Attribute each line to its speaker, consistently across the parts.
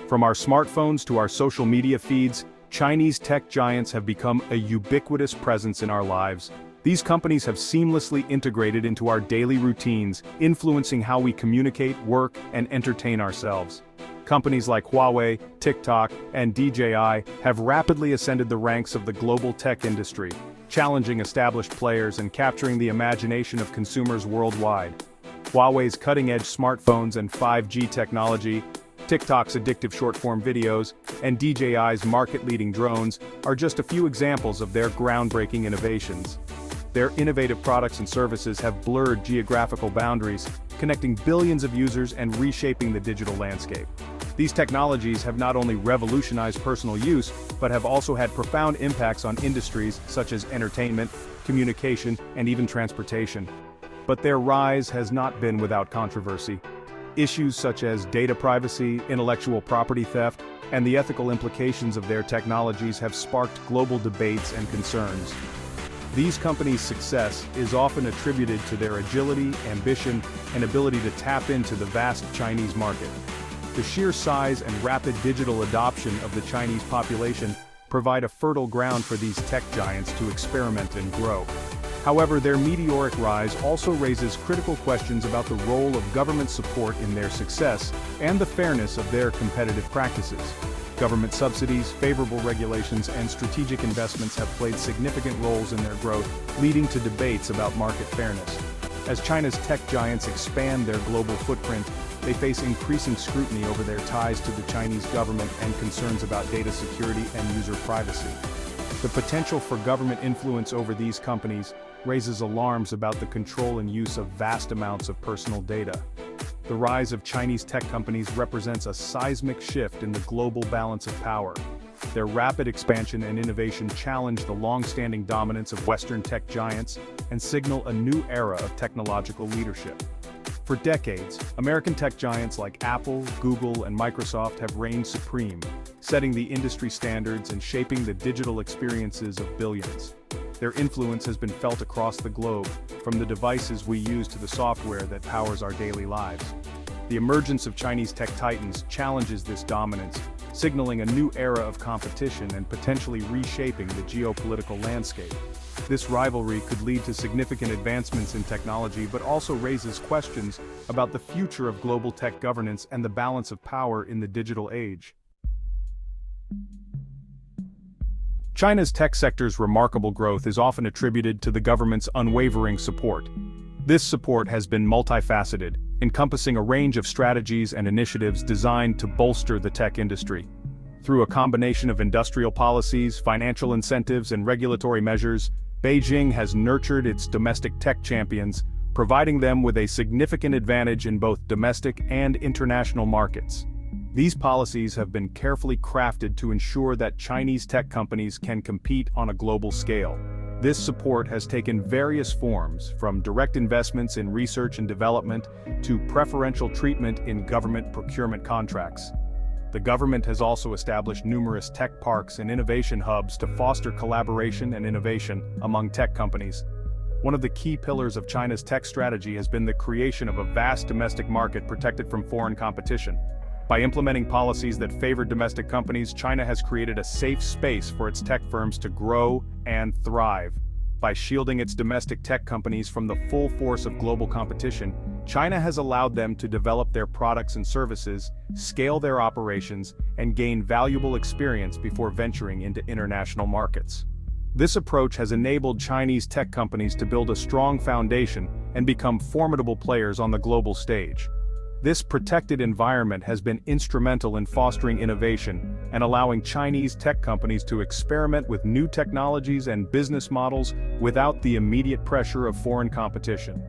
Speaker 1: From our smartphones to our social media feeds, Chinese tech giants have become a ubiquitous presence in our lives. These companies have seamlessly integrated into our daily routines, influencing how we communicate, work, and entertain ourselves. Companies like Huawei, TikTok, and DJI have rapidly ascended the ranks of the global tech industry, challenging established players and capturing the imagination of consumers worldwide. Huawei's cutting-edge smartphones and 5G technology, TikTok's addictive short-form videos, and DJI's market-leading drones are just a few examples of their groundbreaking innovations. Their innovative products and services have blurred geographical boundaries, connecting billions of users and reshaping the digital landscape. These technologies have not only revolutionized personal use, but have also had profound impacts on industries such as entertainment, communication, and even transportation. But their rise has not been without controversy. Issues such as data privacy, intellectual property theft, and the ethical implications of their technologies have sparked global debates and concerns. These companies' success is often attributed to their agility, ambition, and ability to tap into the vast Chinese market. The sheer size and rapid digital adoption of the Chinese population provide a fertile ground for these tech giants to experiment and grow. However, their meteoric rise also raises critical questions about the role of government support in their success and the fairness of their competitive practices. Government subsidies, favorable regulations, and strategic investments have played significant roles in their growth, leading to debates about market fairness. As China's tech giants expand their global footprint, they face increasing scrutiny over their ties to the Chinese government and concerns about data security and user privacy. The potential for government influence over these companies raises alarms about the control and use of vast amounts of personal data. The rise of Chinese tech companies represents a seismic shift in the global balance of power. Their rapid expansion and innovation challenge the long-standing dominance of Western tech giants and signal a new era of technological leadership. For decades, American tech giants like Apple, Google, and Microsoft have reigned supreme, setting the industry standards and shaping the digital experiences of billions. Their influence has been felt across the globe, from the devices we use to the software that powers our daily lives. The emergence of Chinese tech titans challenges this dominance, signaling a new era of competition and potentially reshaping the geopolitical landscape. This rivalry could lead to significant advancements in technology but also raises questions about the future of global tech governance and the balance of power in the digital age. China's tech sector's remarkable growth is often attributed to the government's unwavering support. This support has been multifaceted, encompassing a range of strategies and initiatives designed to bolster the tech industry. Through a combination of industrial policies, financial incentives, and regulatory measures, Beijing has nurtured its domestic tech champions, providing them with a significant advantage in both domestic and international markets. These policies have been carefully crafted to ensure that Chinese tech companies can compete on a global scale. This support has taken various forms, from direct investments in research and development to preferential treatment in government procurement contracts. The government has also established numerous tech parks and innovation hubs to foster collaboration and innovation among tech companies. One of the key pillars of China's tech strategy has been the creation of a vast domestic market protected from foreign competition. By implementing policies that favor domestic companies, China has created a safe space for its tech firms to grow and thrive. By shielding its domestic tech companies from the full force of global competition, China has allowed them to develop their products and services, scale their operations, and gain valuable experience before venturing into international markets. This approach has enabled Chinese tech companies to build a strong foundation and become formidable players on the global stage. This protected environment has been instrumental in fostering innovation and allowing Chinese tech companies to experiment with new technologies and business models without the immediate pressure of foreign competition.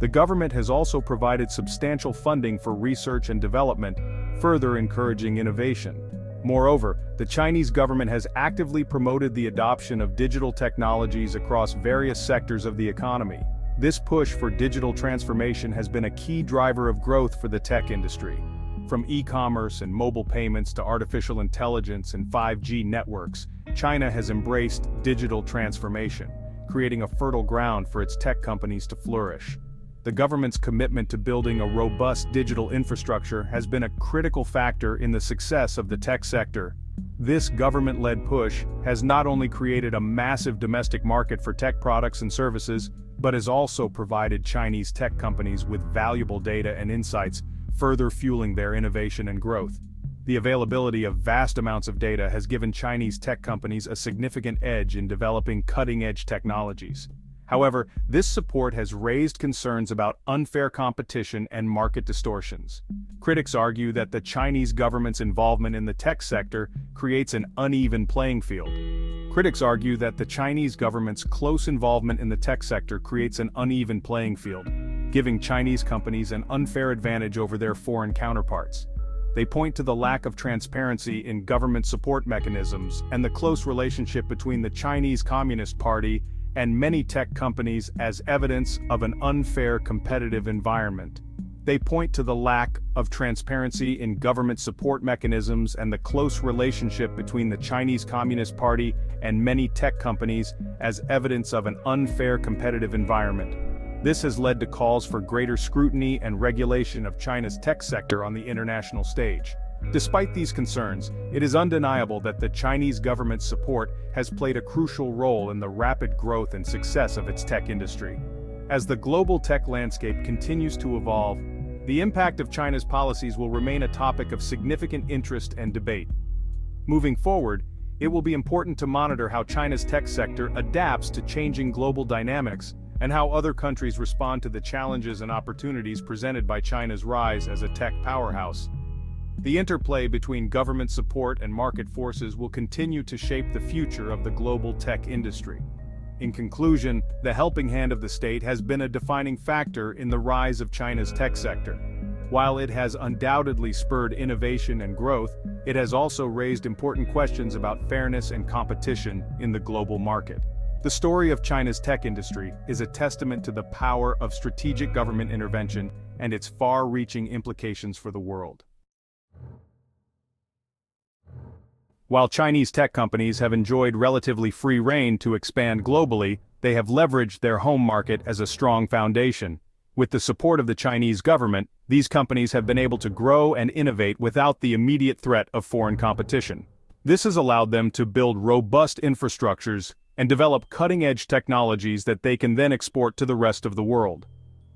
Speaker 1: The government has also provided substantial funding for research and development, further encouraging innovation. Moreover, the Chinese government has actively promoted the adoption of digital technologies across various sectors of the economy. This push for digital transformation has been a key driver of growth for the tech industry. From e-commerce and mobile payments to artificial intelligence and 5G networks, China has embraced digital transformation, creating a fertile ground for its tech companies to flourish. the government's commitment to building a robust digital infrastructure has been a critical factor in the success of the tech sector. This government-led push has not only created a massive domestic market for tech products and services, but has also provided Chinese tech companies with valuable data and insights, further fueling their innovation and growth. The availability of vast amounts of data has given Chinese tech companies a significant edge in developing cutting-edge technologies. However, this support has raised concerns about unfair competition and market distortions. Critics argue that the Chinese government's involvement in the tech sector creates an uneven playing field. Critics argue that the Chinese government's close involvement in the tech sector creates an uneven playing field, giving Chinese companies an unfair advantage over their foreign counterparts. They point to the lack of transparency in government support mechanisms and the close relationship between the Chinese Communist Party and many tech companies as evidence of an unfair competitive environment. They point to the lack of transparency in government support mechanisms and the close relationship between the Chinese Communist Party and many tech companies as evidence of an unfair competitive environment. This has led to calls for greater scrutiny and regulation of China's tech sector on the international stage. Despite these concerns, it is undeniable that the Chinese government's support has played a crucial role in the rapid growth and success of its tech industry. As the global tech landscape continues to evolve, the impact of China's policies will remain a topic of significant interest and debate. Moving forward, it will be important to monitor how China's tech sector adapts to changing global dynamics and how other countries respond to the challenges and opportunities presented by China's rise as a tech powerhouse. The interplay between government support and market forces will continue to shape the future of the global tech industry. In conclusion, the helping hand of the state has been a defining factor in the rise of China's tech sector. While it has undoubtedly spurred innovation and growth, it has also raised important questions about fairness and competition in the global market. The story of China's tech industry is a testament to the power of strategic government intervention and its far-reaching implications for the world. While Chinese tech companies have enjoyed relatively free rein to expand globally, they have leveraged their home market as a strong foundation. With the support of the Chinese government, these companies have been able to grow and innovate without the immediate threat of foreign competition. This has allowed them to build robust infrastructures and develop cutting-edge technologies that they can then export to the rest of the world.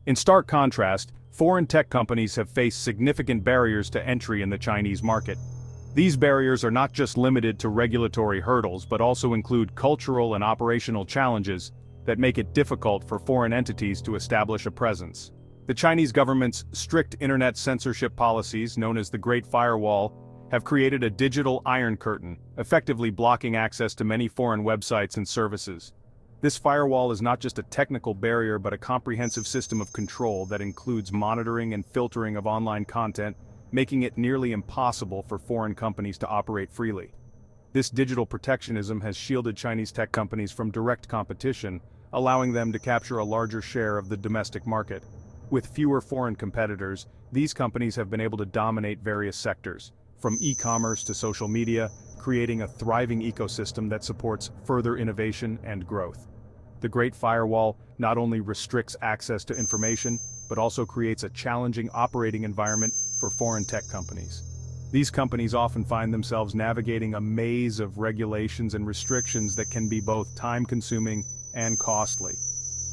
Speaker 1: In stark contrast, foreign tech companies have faced significant barriers to entry in the Chinese market. These barriers are not just limited to regulatory hurdles but also include cultural and operational challenges that make it difficult for foreign entities to establish a presence. The Chinese government's strict internet censorship policies, known as the Great Firewall, have created a digital iron curtain, effectively blocking access to many foreign websites and services. This firewall is not just a technical barrier but a comprehensive system of control that includes monitoring and filtering of online content, making it nearly impossible for foreign companies to operate freely. This digital protectionism has shielded Chinese tech companies from direct competition, allowing them to capture a larger share of the domestic market. With fewer foreign competitors, these companies have been able to dominate various sectors, from e-commerce to social media, creating a thriving ecosystem that supports further innovation and growth. The Great Firewall not only restricts access to information, but also creates a challenging operating environment for foreign tech companies. These companies often find themselves navigating a maze of regulations and restrictions that can be both time-consuming and costly.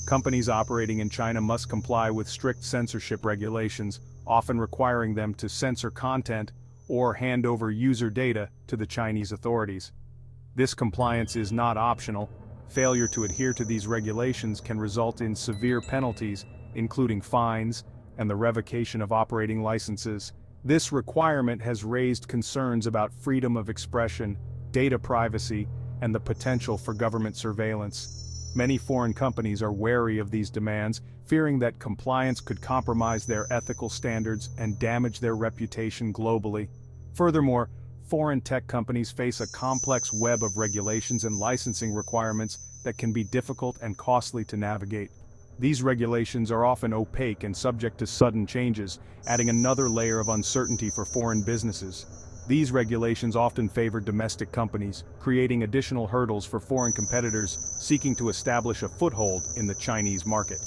Speaker 1: Companies operating in China must comply with strict censorship regulations, often requiring them to censor content or hand over user data to the Chinese authorities. This compliance is not optional. Failure to adhere to these regulations can result in severe penalties, including fines and the revocation of operating licenses. This requirement has raised concerns about freedom of expression, data privacy, and the potential for government surveillance. Many foreign companies are wary of these demands, fearing that compliance could compromise their ethical standards and damage their reputation globally. Furthermore, foreign tech companies face a complex web of regulations and licensing requirements that can be difficult and costly to navigate. These regulations are often opaque and subject to sudden changes, adding another layer of uncertainty for foreign businesses. These regulations often favor domestic companies, creating additional hurdles for foreign competitors seeking to establish a foothold in the Chinese market.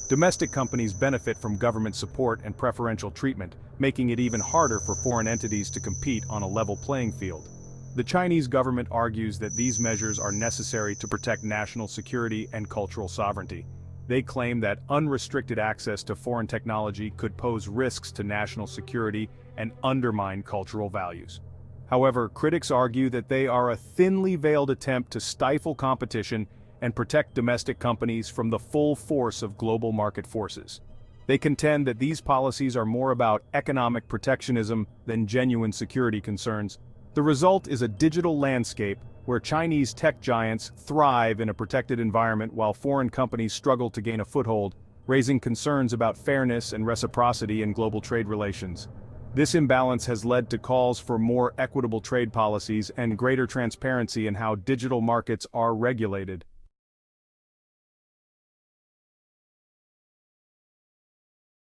Speaker 1: Domestic companies benefit from government support and preferential treatment, making it even harder for foreign entities to compete on a level playing field. The Chinese government argues that these measures are necessary to protect national security and cultural sovereignty. They claim that unrestricted access to foreign technology could pose risks to national security and undermine cultural values. However, critics argue that they are a thinly veiled attempt to stifle competition and protect domestic companies from the full force of global market forces. They contend that these policies are more about economic protectionism than genuine security concerns. The result is a digital landscape where Chinese tech giants thrive in a protected environment while foreign companies struggle to gain a foothold, raising concerns about fairness and reciprocity in global trade relations. This imbalance has led to calls for more equitable trade policies and greater transparency in how digital markets are regulated.